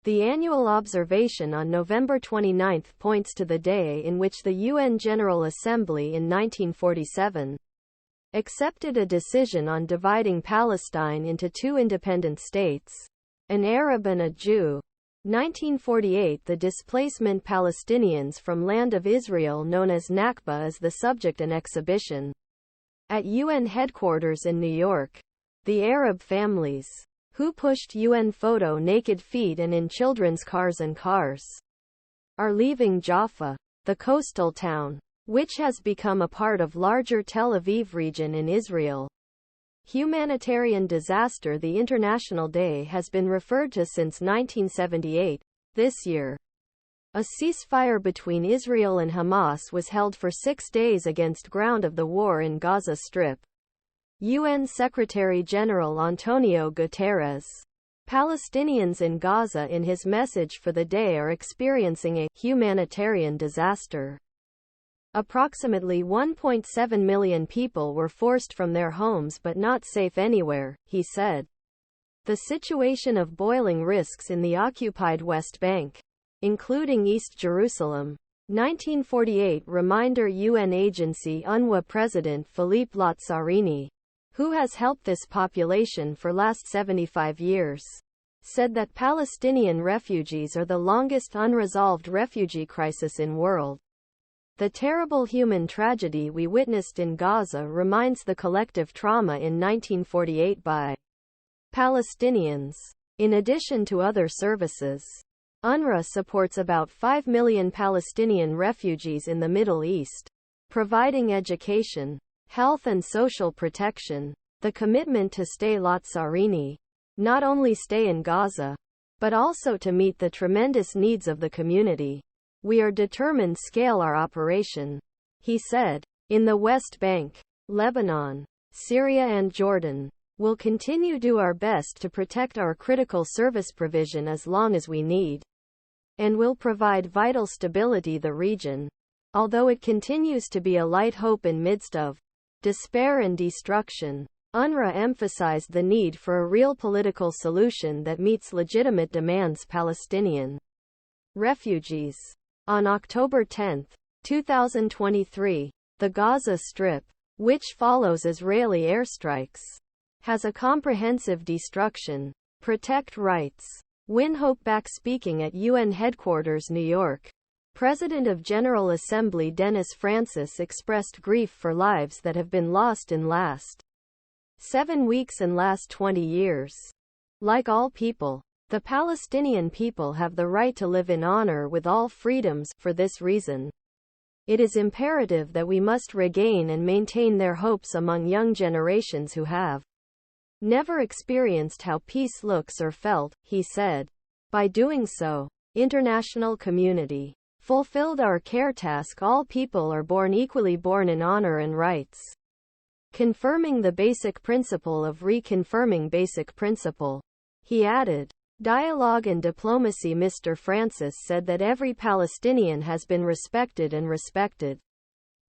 The annual observation on November 29 points to the day in which the UN General Assembly in 1947 accepted a decision on dividing Palestine into two independent states, an Arab and a Jew. 1948 The displacement Palestinians from land of Israel known as Nakba is the subject an exhibition at UN headquarters in New York. The Arab families who pushed UN photo naked feet and in children's cars are leaving Jaffa, the coastal town, which has become a part of larger Tel Aviv region in Israel. Humanitarian disaster. The International Day has been referred to since 1978. This year, a ceasefire between Israel and Hamas was held for 6 days against ground of the war in Gaza Strip. UN Secretary General António Guterres. Palestinians in Gaza in his message for the day are experiencing a humanitarian disaster. Approximately 1.7 million people were forced from their homes but not safe anywhere, he said. The situation of boiling risks in the occupied West Bank, including East Jerusalem. 1948 reminder. UN agency UNRWA President Philippe Lazzarini, who has helped this population for last 75 years, said that Palestinian refugees are the longest unresolved refugee crisis in world. The terrible human tragedy we witnessed in Gaza reminds the collective trauma in 1948 by Palestinians. In addition to other services, UNRWA supports about 5 million Palestinian refugees in the Middle East, providing education, health and social protection. The commitment to stay Lazzarini, not only stay in Gaza, but also to meet the tremendous needs of the community. We are determined to scale our operation, he said. In the West Bank, Lebanon, Syria and Jordan, we'll continue to do our best to protect our critical service provision as long as we need, and will provide vital stability the region. Although it continues to be a light hope in midst of despair and destruction, UNRWA emphasized the need for a real political solution that meets legitimate demands. Palestinian refugees. On October 10, 2023, the Gaza Strip, which follows Israeli airstrikes, has a comprehensive destruction. Protect rights. Win hope. Back speaking at UN headquarters New York, President of General Assembly Dennis Francis expressed grief for lives that have been lost in last 7 weeks and last 20 years. Like all people, the Palestinian people have the right to live in honor with all freedoms. For this reason, it is imperative that we must regain and maintain their hopes among young generations who have never experienced how peace looks or felt, he said. By doing so, international community fulfilled our care task. All people are born equally, born in honor and rights. Confirming the basic principle of reconfirming basic principle, he added. Dialogue and diplomacy. Mr. Francis said that every Palestinian has been respected.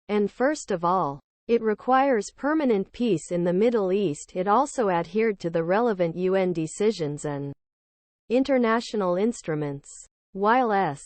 And first of all, it requires permanent peace in the Middle East. It also adhered to the relevant UN decisions and international instruments. While S.